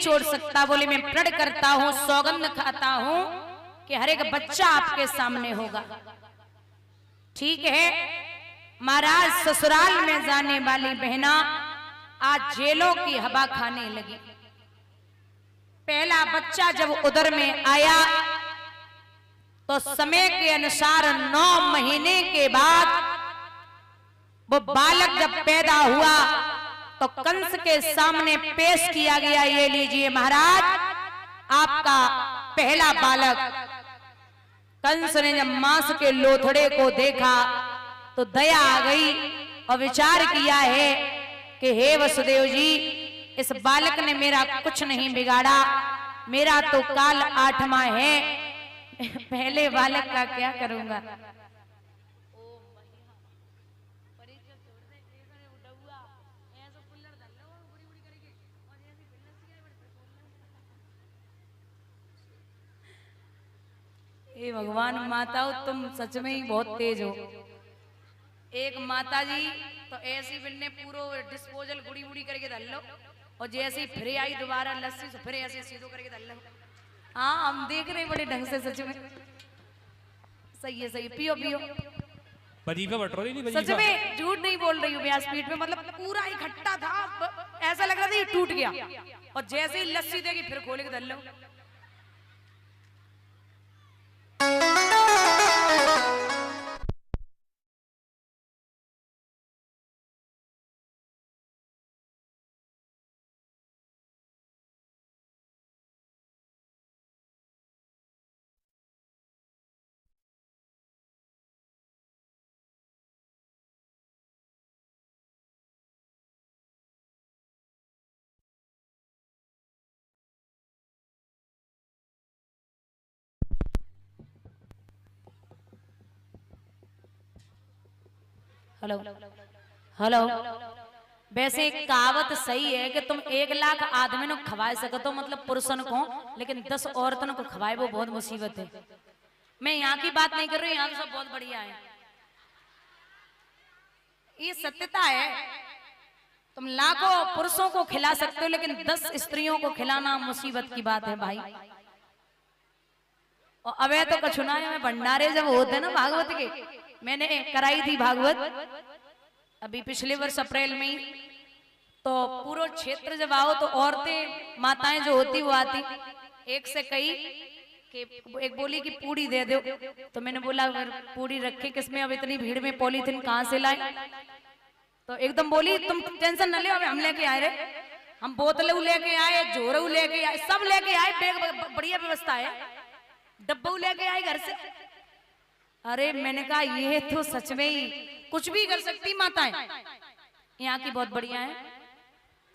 छोड़ सकता। बोले मैं प्रण करता हूं, सौगंध खाता हूं कि हर एक बच्चा आपके सामने होगा। ठीक है महाराज, ससुराल में जाने वाली बहना आज जेलों की हवा खाने लगी। पहला बच्चा जब उदर में आया तो समय के अनुसार 9 महीने के बाद वो बालक जब पैदा हुआ तो कंस के सामने पेश किया गया। ये लीजिए महाराज, आपका पहला बालक। कंस ने जब मांस के लोथड़े को देखा तो दया आ गई और विचार किया है कि हे वसुदेव जी, इस बालक ने मेरा कुछ नहीं बिगाड़ा, मेरा तो काल 8वां है, पहले बालक का क्या करूंगा। हे भगवान, माताओं तुम सच में ही बहुत तेज हो। एक माता जी तो ऐसी बिन्ने पूरा डिस्पोजल गुड़ी गुड़ी करके धर लो और जैसे ही फिर आई दोबारा लस्सी से फिर ऐसे सीधो करके धर लो। हाँ हम देख रहे बड़े ढंग से, सच में सही है, सही। पियो पियो, वजीफा बटोरी नहीं, सच में झूठ नहीं बोल रही हूँ। व्यासपीठ में मतलब पूरा इकट्ठा था, ऐसा लग रहा था ये टूट गया और जैसे ही लस्सी देगी फिर खोल के धर लो। हेलो हेलो, वैसे एक कहावत सही है कि तुम 1 लाख आदमी को खवाए सको, मतलब पुरुषन को, लेकिन 10 औरतन को खवाए वो बहुत मुसीबत है। मैं यहाँ की बात नहीं कर रही, यहाँ तो सब बहुत बढ़िया है, ये सत्यता है। तुम लाखों पुरुषों को खिला सकते हो लेकिन 10 स्त्रियों को खिलाना मुसीबत की बात है भाई। और अबे तो कछुना में भंडारे जब होते ना भागवत के, मैंने कराई थी भागवत अभी पिछले वर्ष अप्रैल में ही, तो पूरा क्षेत्र जब आओ तो औरतें माताएं जो होती वो आती, एक से कही कि एक बोली कि पूड़ी दे दो, तो मैंने बोला पूड़ी रखे किसमें, अब इतनी भीड़ में पॉलीथिन कहाँ से लाए। तो एकदम बोली तुम टेंशन न ले, हम लेके आए रे, हम बोतलें लेके आए, जोरू लेके आए, सब लेके आए, बैग बढ़िया व्यवस्था है, डब्बू लेके आए घर से। अरे मैंने कहा ये तो सच में ही कुछ भी कर सकती माताएं, यहाँ की बहुत बढ़िया है,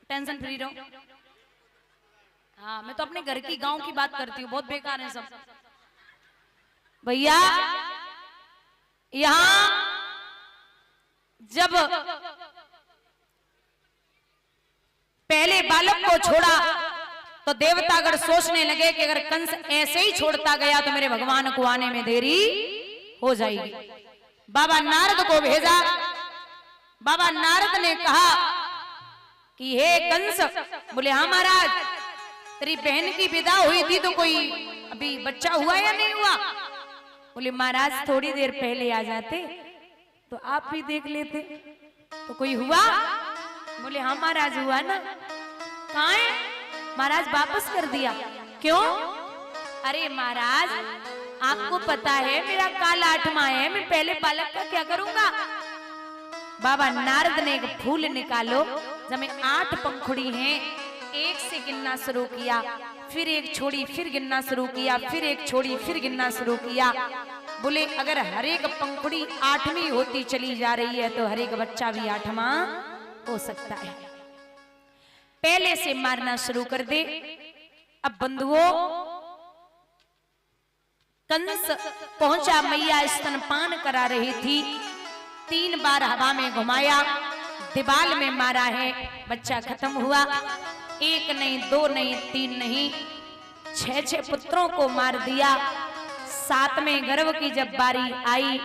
टेंशन फ्री रहो। हाँ मैं तो अपने घर की गांव की बात करती हूँ, बहुत बेकार है सब भैया। यहाँ जब पहले बालक को छोड़ा तो देवतागण सोचने लगे कि अगर कंस ऐसे ही छोड़ता गया तो मेरे भगवान को आने में देरी हो जाएगी। बाबा नारद को भेजा। बाबा नारद ने कहा कि हे कंस, बोले हाँ महाराज, तेरी बहन की विदा हुई थी तो कोई अभी बच्चा हुआ या नहीं हुआ। बोले महाराज थोड़ी देर पहले आ जाते तो आप भी देख लेते, तो कोई हुआ। बोले हाँ महाराज हुआ ना। कहाँ है महाराज? वापस कर दिया। क्यों? अरे महाराज आपको पता है मेरा काल 8वां है, मैं पहले बालक का क्या करूंगा। बाबा नारद ने एक फूल निकालो, जब 8 पंखुड़ी हैं, एक से गिनना शुरू किया, फिर एक छोड़ी, फिर गिनना शुरू किया, फिर एक छोड़ी, फिर गिनना शुरू किया। बोले अगर हर एक पंखुड़ी 8वीं होती चली जा रही है तो हर एक बच्चा भी 8वां हो सकता है। पहले से मारना शुरू कर दे। अब बंधुओं, कंस पहुंचा, मैया स्तनपान करा रही थी, 3 बार हवा में घुमाया, दीवाल में मारा है, बच्चा खत्म हुआ। 1 नहीं, 2 नहीं, 3 नहीं, 6 पुत्रों को मार दिया। 7वें गर्भ की जब बारी आई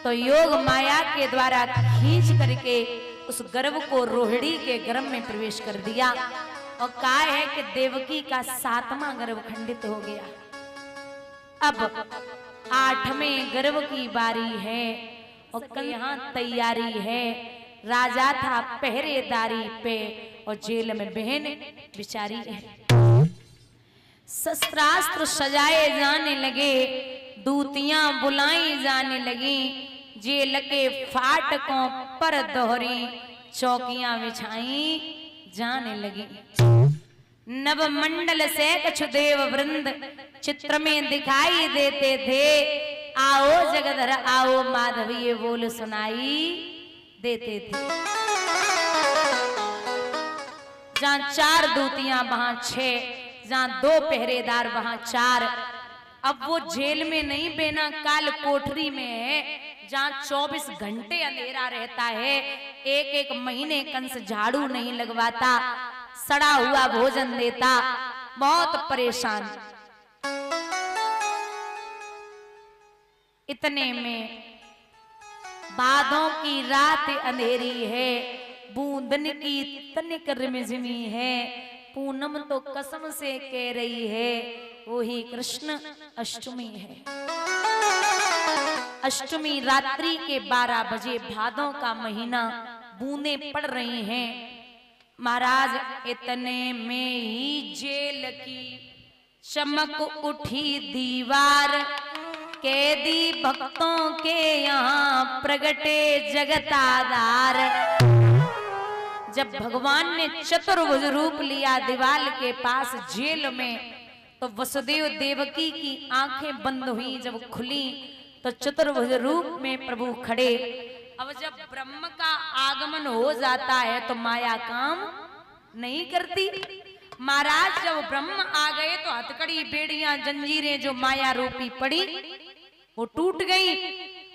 तो योग माया के द्वारा खींच करके उस गर्भ को रोहिणी के गर्भ में प्रवेश कर दिया। और कहा है कि देवकी का 7वां गर्भ खंडित हो गया। अब 8वें गर्भ की बारी है और कल यहाँ तैयारी है। राजा था पहरेदारी पे और जेल में बहन बिचारी है। शस्त्रास्त्र सजाए जाने लगे, दूतियां बुलाई जाने लगी, जेल के फाटकों पर दोहरी चौकियां बिछाई जाने लगी। नवमंडल से कछु देव वृंद चित्र में दिखाई देते थे। आओ जगधर आओ माधवी ये बोल सुनाई देते थे। जहां 4 दूतियां वहां 6, जहां 2 पहरेदार वहां 4। अब वो जेल में नहीं बेना काल कोठरी में है, जहां 24 घंटे अंधेरा रहता है। एक महीने कंस झाड़ू नहीं लगवाता, सड़ा हुआ भोजन देता, बहुत परेशान। इतने में बादों की रात अंधेरी है, बूंदन की तनिक रिमझिमी है। पूनम तो कसम से कह रही है वही कृष्ण अष्टमी है। अष्टमी रात्रि के 12 बजे, भादों का महीना, बूंदें पड़ रही हैं। महाराज इतने में ही जेल की चमक उठी दीवार, कैदी भक्तों के यहाँ प्रगटे जगताधार। जब भगवान ने चतुर्भुज रूप लिया दीवाल के पास जेल में, तो वसुदेव देवकी की आंखें बंद हुई। जब खुली तो चतुर्भुज रूप में प्रभु खड़े। अब जब ब्रह्म का आगमन हो जाता है तो माया काम नहीं करती। महाराज जब ब्रह्म आ गए तो हथकड़ी बेड़ियां जंजीरें जो माया रूपी पड़ी वो टूट गई।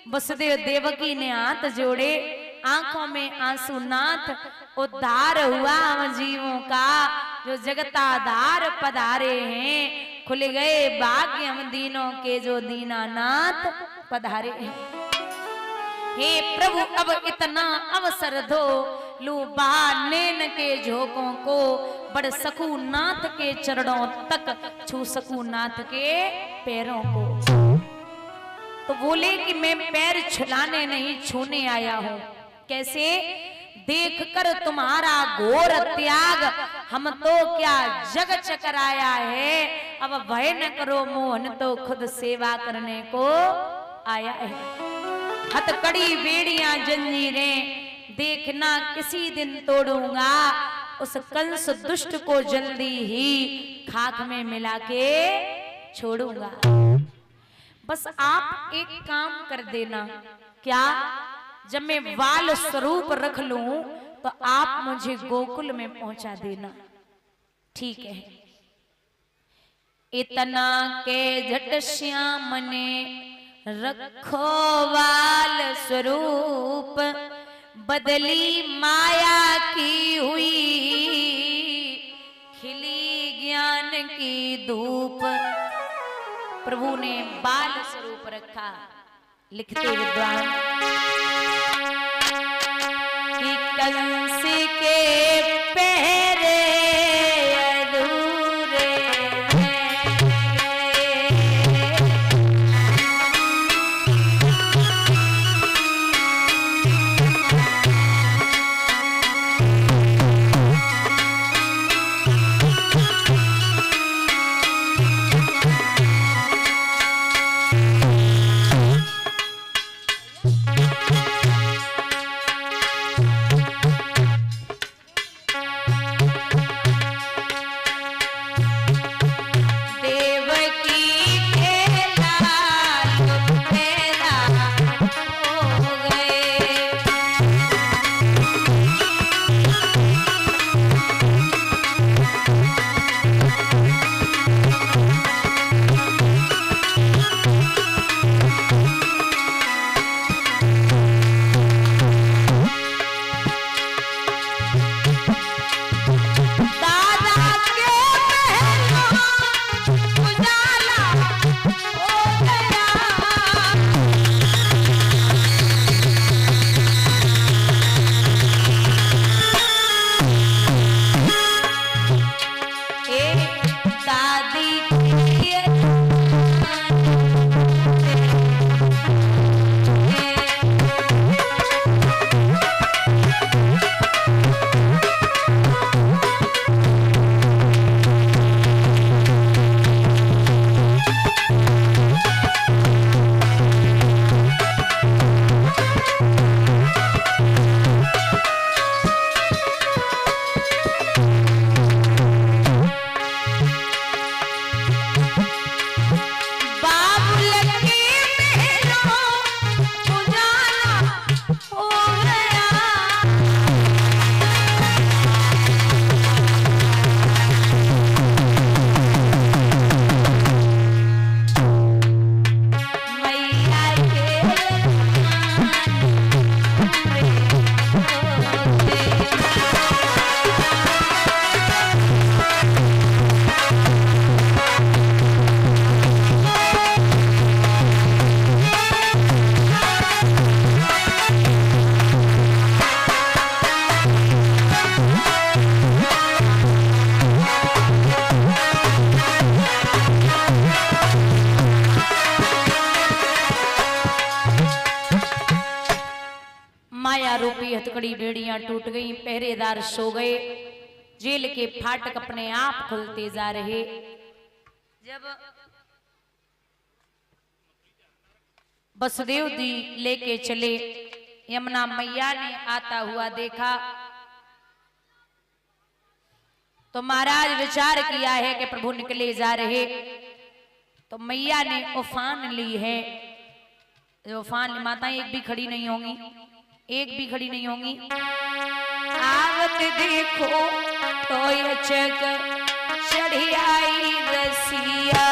वसुदेव देवकी ने हाथ जोड़े, आंखों में आंसू नाथ उद्धार हुआ हम जीवों का, जो जगताधार पधारे हैं। खुल गए भाग्य हम दीनों के, जो दीनानाथ पधारे हैं। हे प्रभु अब इतना अवसर दो, लू बाहर नैन के झोंकों को, बढ़ सकू नाथ के चरणों तक, छू सकू नाथ के पैरों को। तो बोले कि मैं पैर छुलाने नहीं छूने आया हूं। कैसे? देखकर तुम्हारा घोर त्याग हम तो क्या जग चकराया है। अब भय न करो मोहन, तो खुद सेवा करने को आया है। हथकड़ी बेड़ियां जंजीरें देखना किसी दिन तोड़ूंगा, उस कंस दुष्ट को जल्दी ही खाक में मिला के छोड़ूंगा। बस आप एक काम कर देना। क्या? जब मैं बाल स्वरूप रख लूं तो आप मुझे गोकुल में पहुंचा देना। ठीक है। इतना के झट श्याम ने रखो बाल स्वरूप, बदली माया की हुई खिली ज्ञान की धूप। प्रभु ने बाल स्वरूप रखा। लिखते विद्वान कि कंस के पहरे अधूरे कड़ी बेड़ियां टूट गई, पहरेदार सो गए, जेल के फाटक अपने आप खुलते जा रहे। जब वसुदेव जी लेके चले, यमुना मैया ने आता हुआ देखा तो महाराज विचार किया है कि प्रभु निकले जा रहे, तो मैया ने उफान ली है। उफान माताएं एक भी खड़ी नहीं होंगी, एक भी खड़ी नहीं होंगी। आवत देखो तो ये चक चढ़ी आई रसिया,